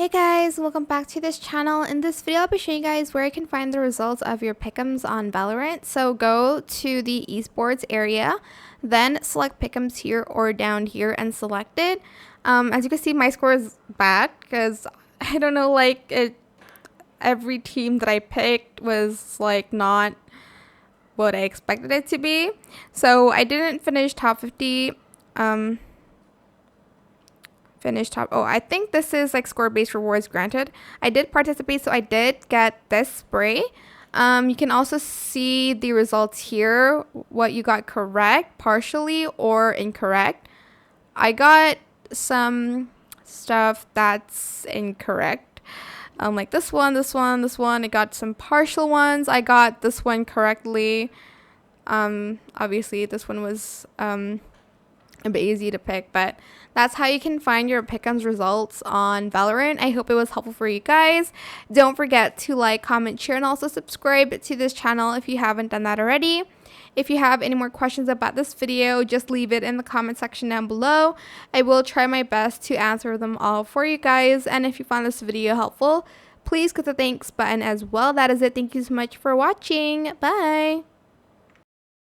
Hey guys, welcome back to this channel. In this video, I'll be showing you guys where you can find the results of your pick'ems on Valorant. So go to the esports area, then select pick'ems here or down here and select it. As you can see, my score is bad because I don't know, every team that I picked was like not what I expected it to be. So I didn't finish top 50. I think this is like score based rewards granted. I did participate, so I did get this spray. You can also see the results here, what you got correct, partially or incorrect. I got some stuff that's incorrect. Like this one. I got some partial ones. I got this one correctly. Obviously this one was a bit easy to pick, but that's how you can find your pick'ems results on Valorant. I hope it was helpful for you guys. Don't forget to like, comment, share, and also subscribe to this channel if you haven't done that already. If you have any more questions about this video, just leave it in the comment section down below. I will try my best to answer them all for you guys. And if you found this video helpful, please click the thanks button as well. That is it. Thank you so much for watching. Bye.